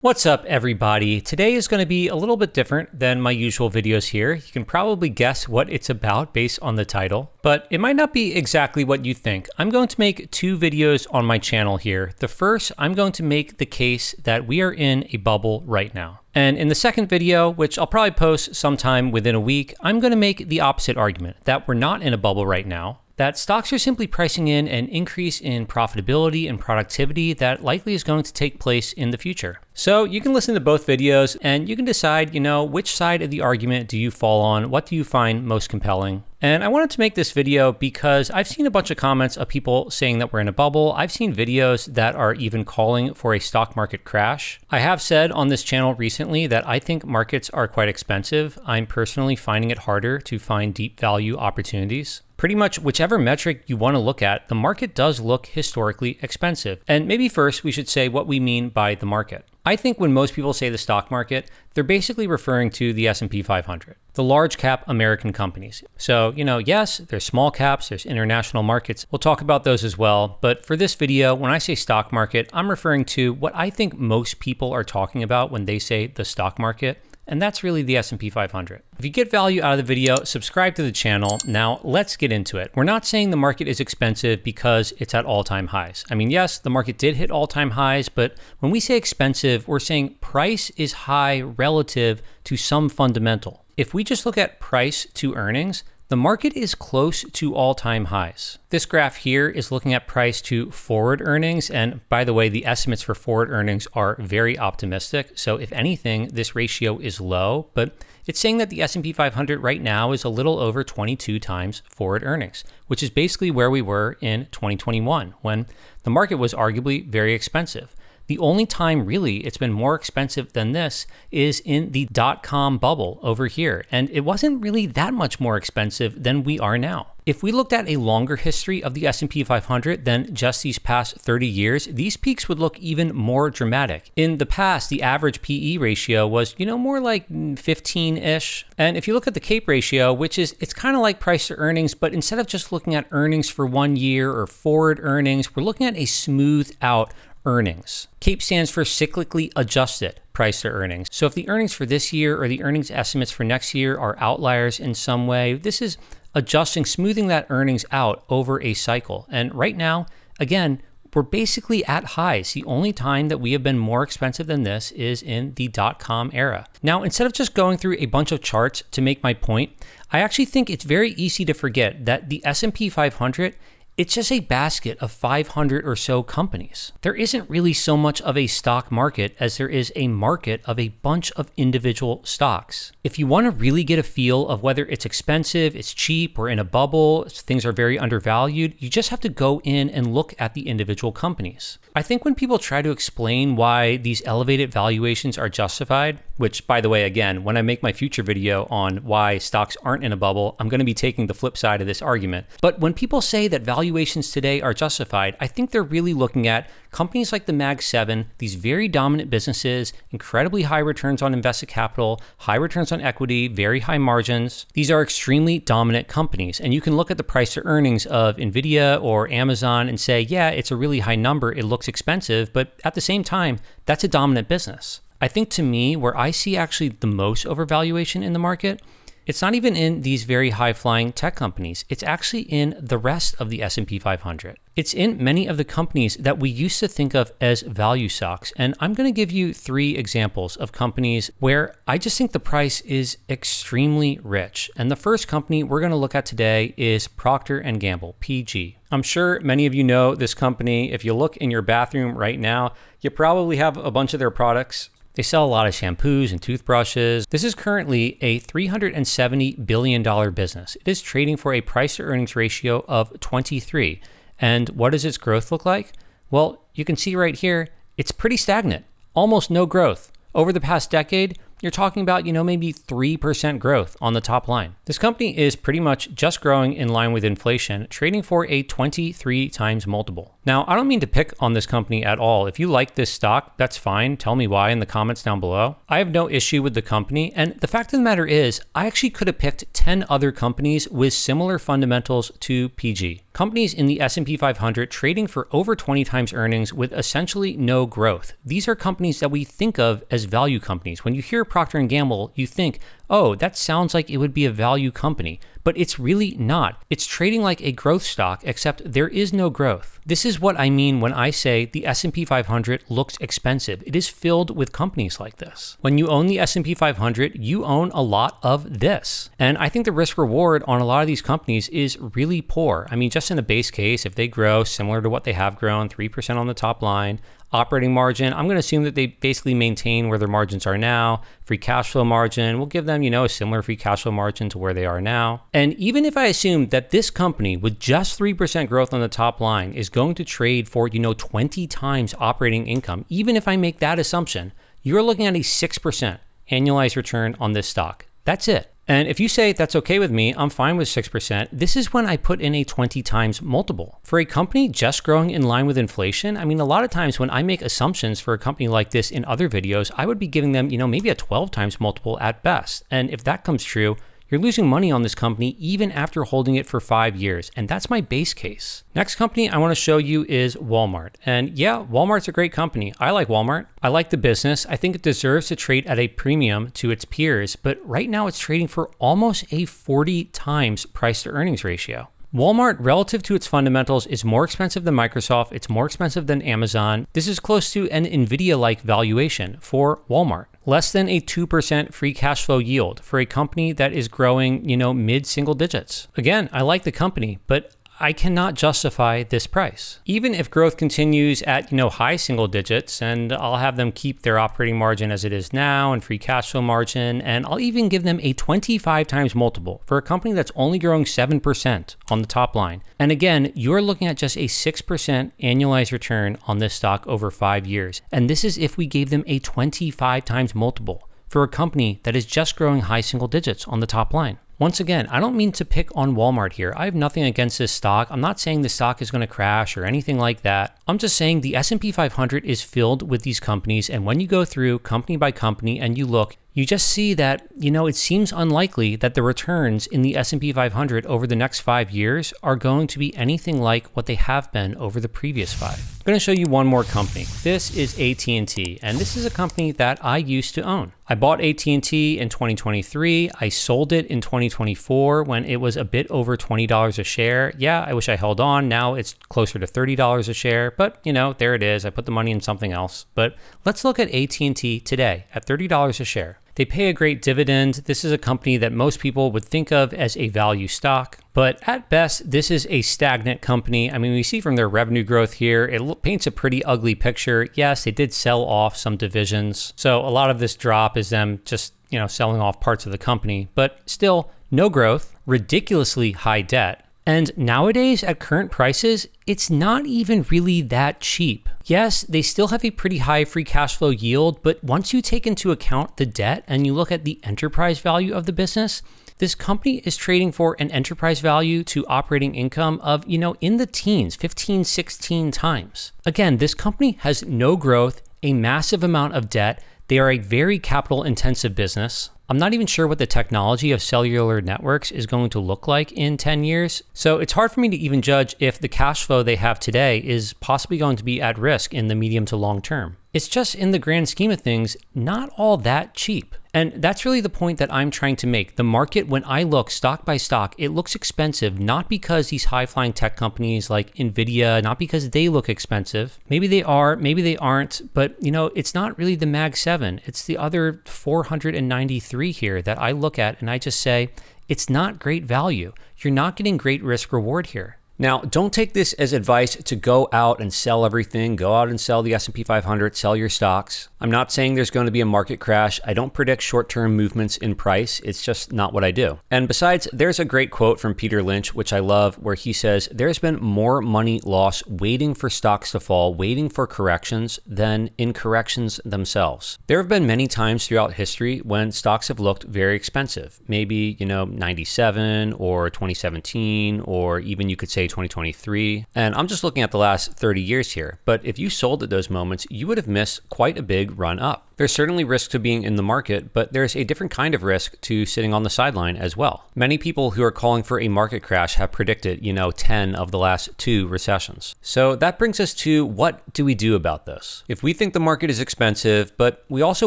What's up, everybody? Today is going to be a little bit different than my usual videos here. You can probably guess what it's about based on the title, but it might not be exactly what you think. I'm going to make two videos on my channel here. The first, I'm going to make the case that we are in a bubble right now. And in the second video, which I'll probably post sometime within a week, I'm going to make the opposite argument, that we're not in a bubble right now, that stocks are simply pricing in an increase in profitability and productivity that likely is going to take place in the future. So you can listen to both videos and you can decide, which side of the argument do you fall on? What do you find most compelling? And I wanted to make this video because I've seen a bunch of comments of people saying that we're in a bubble. I've seen videos that are even calling for a stock market crash. I have said on this channel recently that I think markets are quite expensive. I'm personally finding it harder to find deep value opportunities. Pretty much whichever metric you want to look at, the market does look historically expensive. And maybe first we should say what we mean by the market. I think when most people say the stock market, they're basically referring to the S&P 500, the large cap American companies. So, yes, there's small caps, there's international markets. We'll talk about those as well. But for this video, when I say stock market, I'm referring to what I think most people are talking about when they say the stock market. And that's really the S&P 500. If you get value out of the video, subscribe to the channel. Now let's get into it. We're not saying the market is expensive because it's at all-time highs. I mean, yes, the market did hit all-time highs, but when we say expensive, we're saying price is high relative to some fundamental. If we just look at price to earnings, the market is close to all-time highs. This graph here is looking at price to forward earnings. And by the way, the estimates for forward earnings are very optimistic. So if anything, this ratio is low, but it's saying that the S&P 500 right now is a little over 22 times forward earnings, which is basically where we were in 2021 when the market was arguably very expensive. The only time really it's been more expensive than this is in the dot-com bubble over here. And it wasn't really that much more expensive than we are now. If we looked at a longer history of the S&P 500 than just these past 30 years, these peaks would look even more dramatic. In the past, the average PE ratio was, more like 15-ish. And if you look at the CAPE ratio, it's kind of like price to earnings, but instead of just looking at earnings for 1 year or forward earnings, we're looking at a smoothed out earnings. CAPE stands for cyclically adjusted price to earnings. So if the earnings for this year or the earnings estimates for next year are outliers in some way, this is adjusting, smoothing that earnings out over a cycle. And right now, again, we're basically at highs. The only time that we have been more expensive than this is in the dot-com era. Now, instead of just going through a bunch of charts to make my point, I actually think it's very easy to forget that the S&P 500 it's just a basket of 500 or so companies. There isn't really so much of a stock market as there is a market of a bunch of individual stocks. If you want to really get a feel of whether it's expensive, it's cheap, or in a bubble, things are very undervalued, you just have to go in and look at the individual companies. I think when people try to explain why these elevated valuations are justified, which by the way, again, when I make my future video on why stocks aren't in a bubble, I'm going to be taking the flip side of this argument. But when people say that valuations today are justified, I think they're really looking at companies like the Mag 7, these very dominant businesses, incredibly high returns on invested capital, high returns on equity, very high margins. These are extremely dominant companies. And you can look at the price to earnings of Nvidia or Amazon and say, yeah, it's a really high number. It looks expensive, but at the same time, that's a dominant business. I think to me, where I see actually the most overvaluation in the market, it's not even in these very high-flying tech companies. It's actually in the rest of the S&P 500. It's in many of the companies that we used to think of as value stocks. And I'm going to give you 3 examples of companies where I just think the price is extremely rich. And the first company we're going to look at today is Procter & Gamble, PG. I'm sure many of you know this company. If you look in your bathroom right now, you probably have a bunch of their products. They sell a lot of shampoos and toothbrushes. This is currently a $370 billion business. It is trading for a price to earnings ratio of 23. And what does its growth look like? Well, you can see right here, it's pretty stagnant, almost no growth. Over the past decade, you're talking about, maybe 3% growth on the top line. This company is pretty much just growing in line with inflation, trading for a 23 times multiple. Now, I don't mean to pick on this company at all. If you like this stock, that's fine. Tell me why in the comments down below. I have no issue with the company. And the fact of the matter is, I actually could have picked 10 other companies with similar fundamentals to PG. Companies in the S&P 500 trading for over 20 times earnings with essentially no growth. These are companies that we think of as value companies. When you hear Procter & Gamble, you think, oh, that sounds like it would be a value company, but it's really not. It's trading like a growth stock, except there is no growth. This is what I mean when I say the S&P 500 looks expensive. It is filled with companies like this. When you own the S&P 500, you own a lot of this. And I think the risk reward on a lot of these companies is really poor. I mean, just in a base case, if they grow similar to what they have grown, 3% on the top line, operating margin, I'm going to assume that they basically maintain where their margins are now. Free cash flow margin, we'll give them, a similar free cash flow margin to where they are now. And even if I assume that this company with just 3% growth on the top line is going to trade for, 20 times operating income, even if I make that assumption, you're looking at a 6% annualized return on this stock. That's it. And if you say that's okay with me, I'm fine with 6%. This is when I put in a 20 times multiple. For a company just growing in line with inflation, I mean, a lot of times when I make assumptions for a company like this in other videos, I would be giving them, maybe a 12 times multiple at best. And if that comes true, you're losing money on this company even after holding it for 5 years, and that's my base case. Next company I want to show you is Walmart. And yeah, Walmart's a great company. I like Walmart. I like the business. I think it deserves to trade at a premium to its peers, but right now it's trading for almost a 40 times price to earnings ratio. Walmart, relative to its fundamentals, is more expensive than Microsoft. It's more expensive than Amazon. This is close to an Nvidia-like valuation for Walmart. Less than a 2% free cash flow yield for a company that is growing, mid-single digits. Again, I like the company, but I cannot justify this price. Even if growth continues at, high single digits, and I'll have them keep their operating margin as it is now and free cash flow margin, and I'll even give them a 25 times multiple for a company that's only growing 7% on the top line. And again, you're looking at just a 6% annualized return on this stock over 5 years. And this is if we gave them a 25 times multiple for a company that is just growing high single digits on the top line. Once again, I don't mean to pick on Walmart here. I have nothing against this stock. I'm not saying the stock is going to crash or anything like that. I'm just saying the S&P 500 is filled with these companies, and when you go through company by company and you look, you just see that, it seems unlikely that the returns in the S&P 500 over the next 5 years are going to be anything like what they have been over the previous 5. I'm going to show you one more company. This is AT&T, and this is a company that I used to own. I bought AT&T in 2023. I sold it in 2024 when it was a bit over $20 a share. Yeah, I wish I held on. Now it's closer to $30 a share, but there it is. I put the money in something else. But let's look at AT&T today at $30 a share. They pay a great dividend. This is a company that most people would think of as a value stock, but at best, this is a stagnant company. I mean, we see from their revenue growth here, it paints a pretty ugly picture. Yes, they did sell off some divisions. So a lot of this drop is them just, selling off parts of the company, but still no growth, ridiculously high debt. And nowadays, at current prices, it's not even really that cheap. Yes, they still have a pretty high free cash flow yield, but once you take into account the debt and you look at the enterprise value of the business, this company is trading for an enterprise value to operating income of, in the teens, 15, 16 times. Again, this company has no growth, a massive amount of debt. They are a very capital intensive business. I'm not even sure what the technology of cellular networks is going to look like in 10 years. So it's hard for me to even judge if the cash flow they have today is possibly going to be at risk in the medium to long term. It's just, in the grand scheme of things, not all that cheap. And that's really the point that I'm trying to make. The market, when I look stock by stock, it looks expensive, not because these high-flying tech companies like Nvidia, not because they look expensive. Maybe they are, maybe they aren't, but it's not really the Mag 7. It's the other 493 here that I look at and I just say, it's not great value. You're not getting great risk reward here. Now, don't take this as advice to go out and sell everything, go out and sell the S&P 500, sell your stocks. I'm not saying there's going to be a market crash. I don't predict short-term movements in price. It's just not what I do. And besides, there's a great quote from Peter Lynch, which I love, where he says, there's been more money lost waiting for stocks to fall, waiting for corrections, than in corrections themselves. There have been many times throughout history when stocks have looked very expensive. Maybe, 97 or 2017, or even you could say 2023, and I'm just looking at the last 30 years here. But if you sold at those moments, you would have missed quite a big run up. There's certainly risk to being in the market, but there's a different kind of risk to sitting on the sideline as well. Many people who are calling for a market crash have predicted, 10 of the last 2 recessions. So that brings us to, what do we do about this? If we think the market is expensive, but we also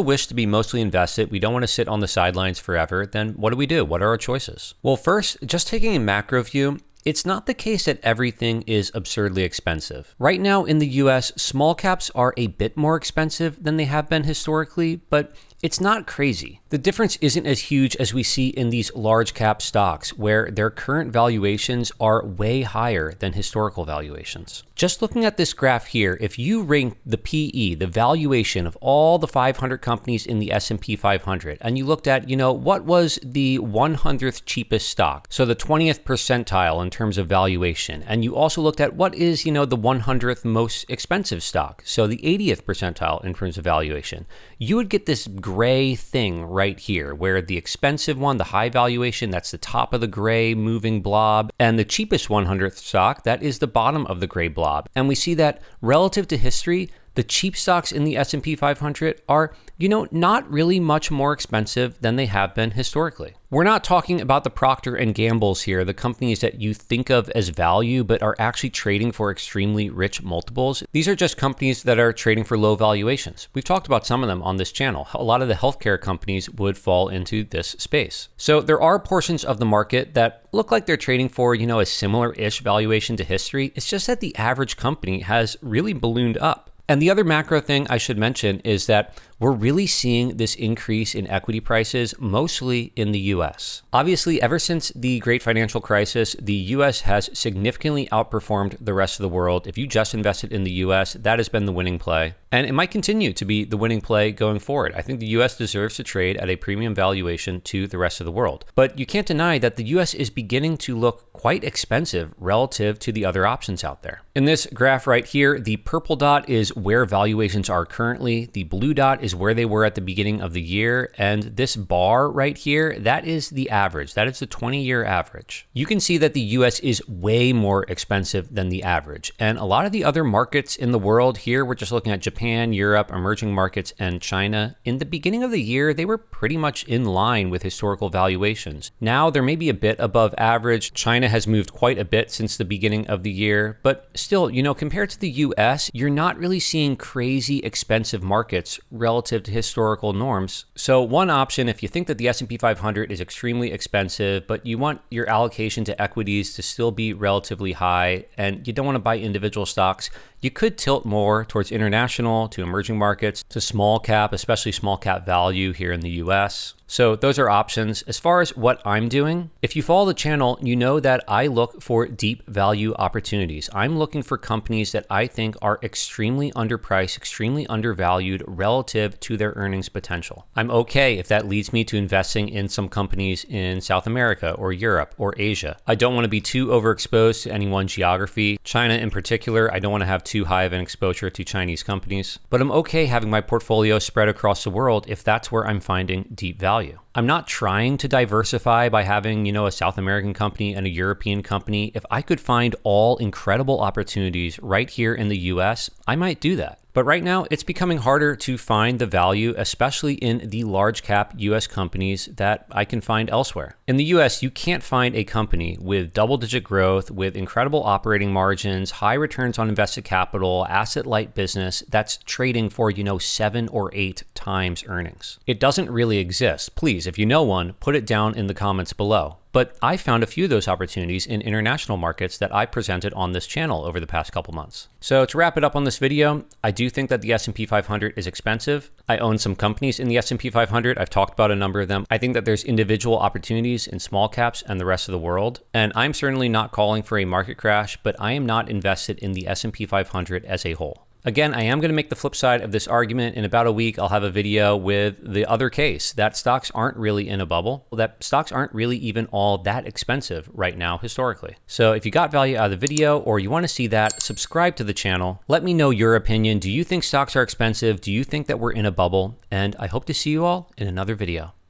wish to be mostly invested, we don't want to sit on the sidelines forever, then what do? What are our choices? Well, first, just taking a macro view, it's not the case that everything is absurdly expensive. Right now in the US, small caps are a bit more expensive than they have been historically, but it's not crazy. The difference isn't as huge as we see in these large cap stocks, where their current valuations are way higher than historical valuations. Just looking at this graph here, if you rank the PE, the valuation of all the 500 companies in the S&P 500, and you looked at, what was the 100th cheapest stock, so the 20th percentile in terms of valuation, and you also looked at what is, the 100th most expensive stock, so the 80th percentile in terms of valuation, you would get this gray thing right here, where the expensive one, the high valuation, that's the top of the gray moving blob, and the cheapest 100th stock, that is the bottom of the gray blob. And we see that relative to history, the cheap stocks in the S&P 500 are, not really much more expensive than they have been historically. We're not talking about the Procter & Gamble's here, the companies that you think of as value, but are actually trading for extremely rich multiples. These are just companies that are trading for low valuations. We've talked about some of them on this channel. A lot of the healthcare companies would fall into this space. So there are portions of the market that look like they're trading for, a similar-ish valuation to history. It's just that the average company has really ballooned up. And the other macro thing I should mention is that we're really seeing this increase in equity prices mostly in the US. Obviously, ever since the great financial crisis, the US has significantly outperformed the rest of the world. If you just invested in the US, that has been the winning play. And it might continue to be the winning play going forward. I think the US deserves to trade at a premium valuation to the rest of the world. But you can't deny that the US is beginning to look quite expensive relative to the other options out there. In this graph right here, the purple dot is where valuations are currently. The blue dot is where they were at the beginning of the year. And this bar right here, that is the average. That is the 20-year average. You can see that the US is way more expensive than the average. And a lot of the other markets in the world here, we're just looking at Japan, Europe, emerging markets, and China. In the beginning of the year, they were pretty much in line with historical valuations. Now there may be a bit above average. China has moved quite a bit since the beginning of the year, but still, compared to the US, you're not really seeing crazy expensive markets relative to historical norms. So one option, if you think that the S&P 500 is extremely expensive, but you want your allocation to equities to still be relatively high, and you don't want to buy individual stocks, you could tilt more towards international, to emerging markets, to small cap, especially small cap value here in the US. So those are options. As far as what I'm doing, if you follow the channel, you know that I look for deep value opportunities. I'm looking for companies that I think are extremely underpriced, extremely undervalued relative to their earnings potential. I'm okay if that leads me to investing in some companies in South America or Europe or Asia. I don't want to be too overexposed to any one geography. China in particular, I don't want to have too high of an exposure to Chinese companies, but I'm okay having my portfolio spread across the world if that's where I'm finding deep value. I'm not trying to diversify by having, a South American company and a European company. If I could find all incredible opportunities right here in the US, I might do that. But right now, it's becoming harder to find the value, especially in the large cap US companies that I can find elsewhere. In the US, you can't find a company with double-digit growth, with incredible operating margins, high returns on invested capital, asset-light business that's trading for, 7 or 8 times earnings. It doesn't really exist. Please, if you know one, put it down in the comments below. But I found a few of those opportunities in international markets that I presented on this channel over the past couple months. So to wrap it up on this video, I do think that the S&P 500 is expensive. I own some companies in the S&P 500. I've talked about a number of them. I think that there's individual opportunities in small caps and the rest of the world. And I'm certainly not calling for a market crash, but I am not invested in the S&P 500 as a whole. Again, I am going to make the flip side of this argument. In about a week, I'll have a video with the other case that stocks aren't really in a bubble, that stocks aren't really even all that expensive right now historically. So if you got value out of the video or you want to see that, subscribe to the channel. Let me know your opinion. Do you think stocks are expensive? Do you think that we're in a bubble? And I hope to see you all in another video.